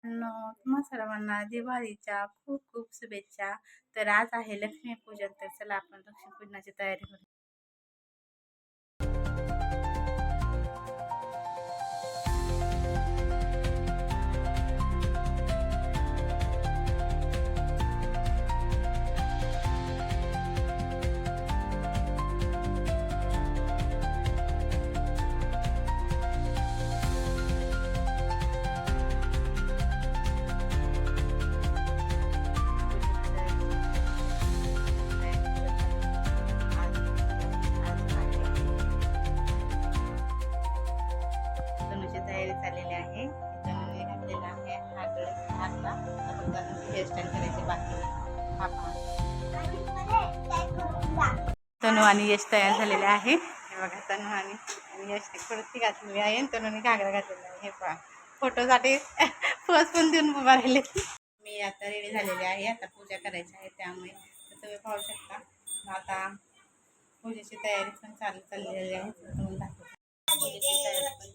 तुम्हा सर्वांना दिवाळीच्या खूप खूप शुभेच्छा. तर आज आहे लक्ष्मीपूजन, तर चला आपण लक्ष्मीपूजनाची तयारी करू. तनुची तयारी चाललेली आहे. तनुने घातलेला आहे हा ड्रेस घातला. आता तनुची हेअरस्टाईल करायची बाकी. तनु आणि यश तयार झालेले आहे. हे बघा, तनु आणि यशने कुर्ती घातलेली आहे आणि तनुने घागरा घातलेला आहे. हे पहा, फोटोसाठी पोज पण देऊन उभा राहिले. मी आता रेडी झालेली आहे. आता पूजा करायची आहे, त्यामुळे तुम्ही पाहू शकता. आता पूजेची तयारी पण चाललेली आहे. पूजेची तयारी पण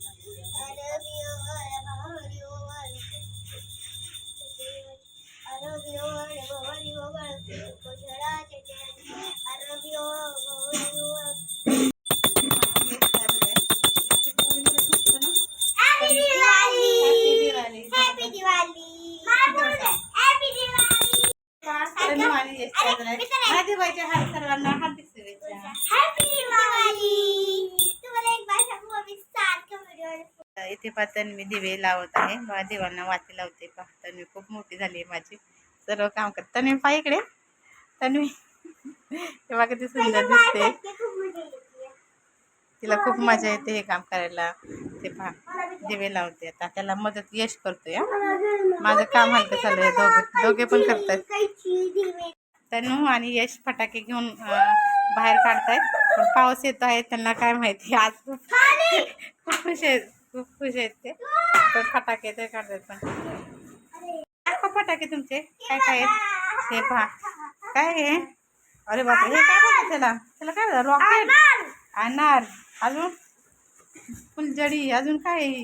सर्वांना हार्दिक शुभेच्छा. इथे पाहताना मी दिवे लावत आहे. बघा, दिवांना वाती लावते. पाहता मी खूप मोठी झाली आहे माझी, सर्व काम करत. तन्वी पहा इकडे, तन्वी तेव्हा किती सुंदर दिसते. तिला खूप मजा येते हे काम करायला. ते पहा, दिवे लावते. आता त्याला मदत यश करतोय. माझं काम हलकं चालू आहे. दोघे पण करतात. तनू आणि यश फटाके घेऊन बाहेर काढतायत, पण पाऊस येतो आहे. त्यांना काय माहिती, आज खूप खुश आहेत, खूप खुश आहेत ते. तर फटाके ते काढतात. पण फटाके तुमचे काय काय आहेत हे पहा. काय आहे? अरे बापरे, हे काय बोलतात त्याला? त्याला काय बोलतात? रॉकेट, अनार, अजून फुलझडी, अजून काय आहे?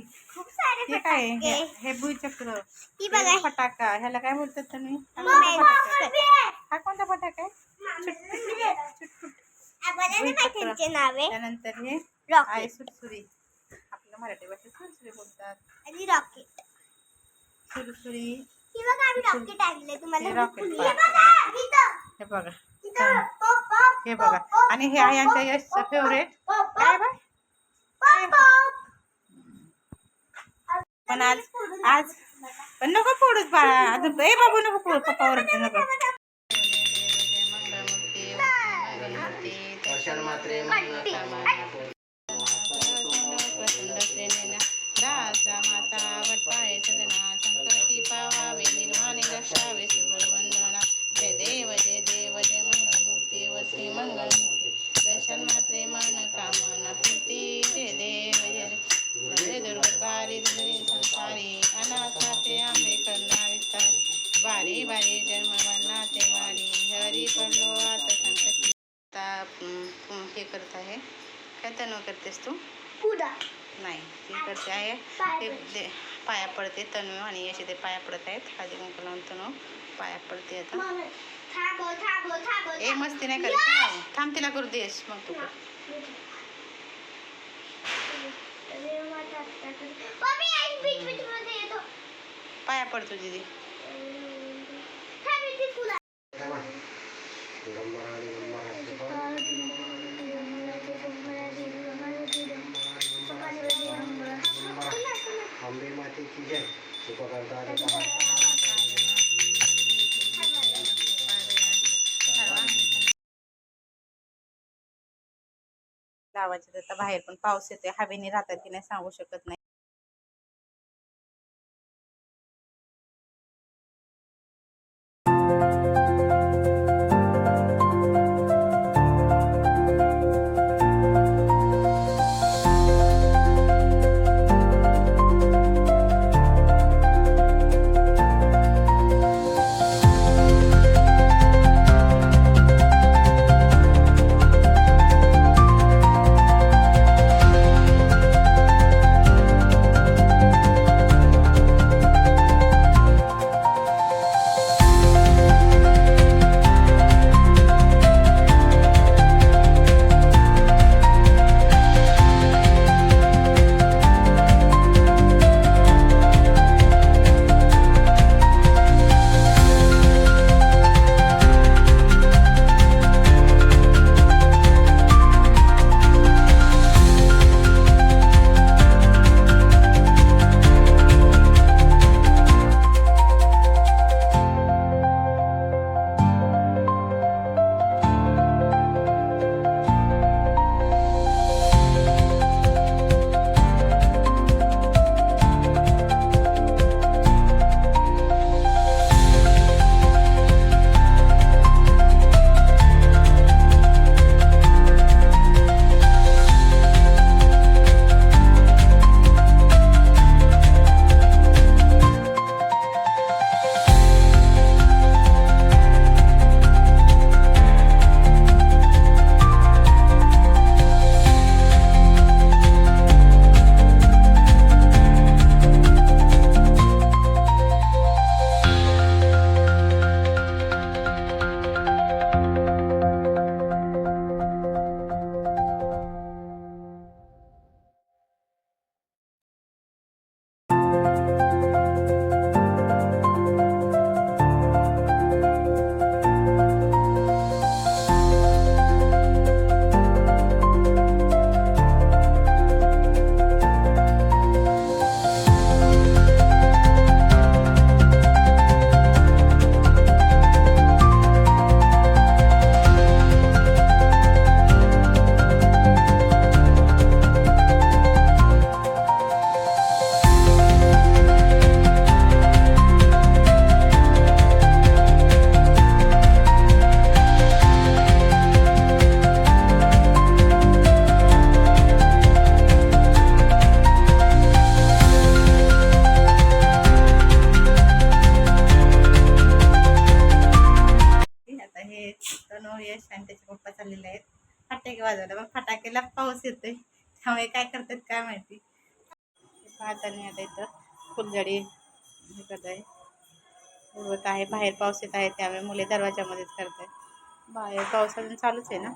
हे काय आहे? हे भुईचक्र, फटाका, ह्याला काय बोलतात तुम्ही? हा कोणता फटाका आहे? त्यानंतर हे आहे सुरसुरी. आपल्या मराठी भाषेत सुरसुरी बोलतात. आणि रॉकेट, सुरसुरी, रॉकेट. हे बघा, हे बघा. आणि हे आहे आमच्या यशचं फेवरेट. काय बाय? पण आज पण नको फोडूच बाळा, अजून ए बाबू नको फोडू, पप्पा ओरडते नको. दर्शन मात्रे मन कामना पूर्ती. जय देव जय दुर्गबारी संसारी, अनाथाते आंबे करणाविता. बारी बारी जन्म वनाते वारी, हरी पडलो आता संकट. हे करत आहे. काय तनु करतेस तू? नाही, ती करते आहे ते पाया पडते. तनु आणि यश ते पाया पडत आहेत. हळदी कुंकू लावून तनु पाया पडते. आता ए मस्ती नाही करायची, थांब, तिला करू देस मग तू कर. पाया पडतो दीदी. लावायचे तर बाहेर पण पाऊस येतोय. हवेने राहतात की नाही सांगू शकत नाही. फटाके वाजवला, पण फटाकेला पाऊस येतोय त्यामुळे काय करतात काय माहिती. पाहताना आता इथं फुलझडी हे करत आहे, उडवत आहे. बाहेर पाऊस येत आहे त्यामुळे मुले दरवाजामध्येच करतात. बाहेर पाऊस अजून चालूच आहे ना.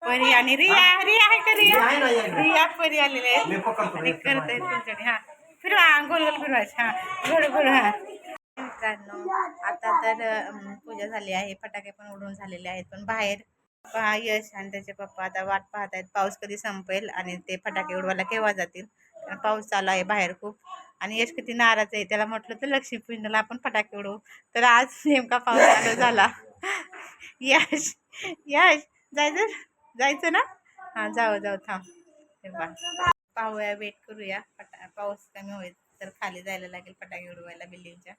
परी आणि रिया रिया आहे का रिया परी आलेले आहेत आणि करत आहेत फुलझडी. हा फिरवा, गोल गोल फिरवायचं. हा गोल गोल. हा मित्रांनो, आता तर पूजा झाली आहे, फटाके पण उडवून झालेले आहेत, पण बाहेर पहा यश आणि त्याचे पप्पा आता वाट पाहत आहेत पाऊस कधी संपेल आणि ते फटाके उडवायला केव्हा जातील. कारण पाऊस चालू आहे बाहेर खूप, आणि यश किती नाराज आहे. त्याला म्हटलं तर लक्ष्मीपूजनाला आपण फटाके उडवू, तर आज नेमका पाऊस चालू झाला. यश यश जायचं जायचं ना. हा जाऊ जाऊ, थांब. हे पाहूया, वेट करूया पाऊस कमी होईल तर खाली जायला लागेल फटाके उडवायला बिल्डिंगच्या.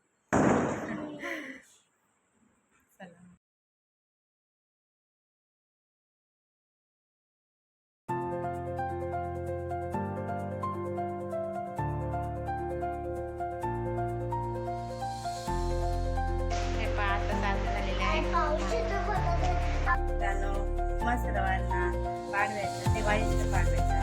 चला. हे पहा आता चालू झालेले आहे. मित्रांनो, मस्त सर्वांना पाडव्याचा, दिवाळीचा पाडव्याचा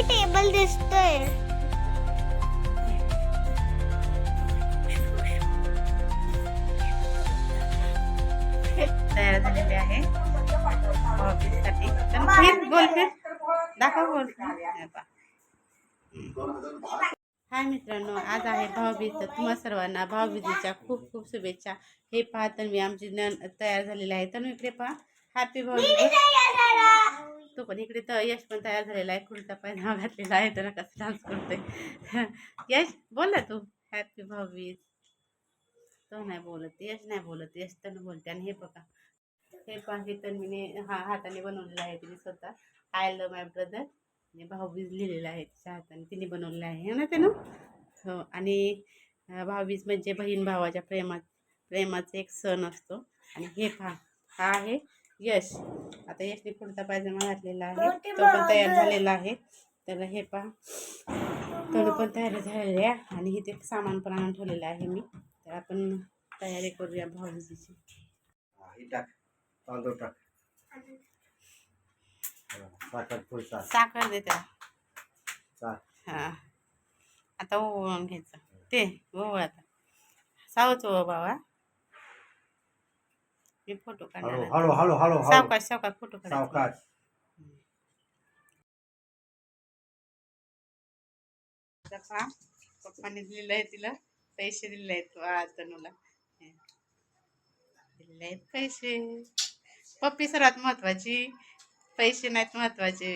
टेबल दिसतोय. तयार झालेले आहे ऑफिससाठी. फिर बोल, फिर दाखव, बोल. हाय मित्रांनो, आज आहे भाऊबीज, तर तुम्हा सर्वांना भाऊबीजेच्या खूप खूप शुभेच्छा. हे पहा तन्वी आमची तयार झालेली आहे. तन्वी इकडे पहा, हॅपी भाऊबीज. तो पण इकडे तर यश पण तयार झालेला आहे, कुर्ता पायजामा घातलेला आहे, तर कसं डान्स करतोय. यश बोल ना तू, हॅपी भाऊबीज. तो नाही बोलत, यश नाही बोलत, यश तर बोलते. आणि हे बघा, हे पण हे तन्वीने हाताने बनवलेलं आहे तिने स्वतः. आय लव्ह माय ब्रदर म्हणजे भाऊबीज लिहिलेलं आहे तिच्या हाताने, तिने बनवलेलं आहे ना त्यानं. हो, आणि भाऊबीज म्हणजे बहीण भावाच्या प्रेमाचा एक सण असतो. आणि हे पहा, हा आहे यश. आता यशने कुर्ता पायजामा घातलेला आहे, तो पण तयार झालेला आहे. त्याला हे पहा, तो पण तयार झालेले आहे. आणि इथे सामान पण आणून ठेवलेलं आहे मी. तर आपण तयारी करूया भाऊबीजेची. साखर दे त्याला. हा, आता ओवळून घ्यायचं ते ओवळ. आता सावच ओवळ बाबा, मी फोटो काढणार. सावकाश सावकाश फोटो काढायचा. पप्पाने दिलेलं आहे तिला, पैसे दिले आहेत तनूला, दिलेले आहेत पैसे. पप्पी सर्वात महत्वाची, पैसे नाहीत महत्वाचे,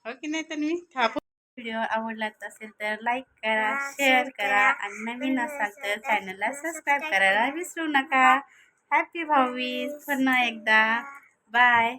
हो की नाही तन्वी. व्हिडिओ आवडला असेल तर लाईक करा, शेअर करा, आणि नवीन असाल तर चॅनलला सबस्क्राईब करायला विसरू नका. हॅपी भाऊबीज पुन्हा एकदा. बाय.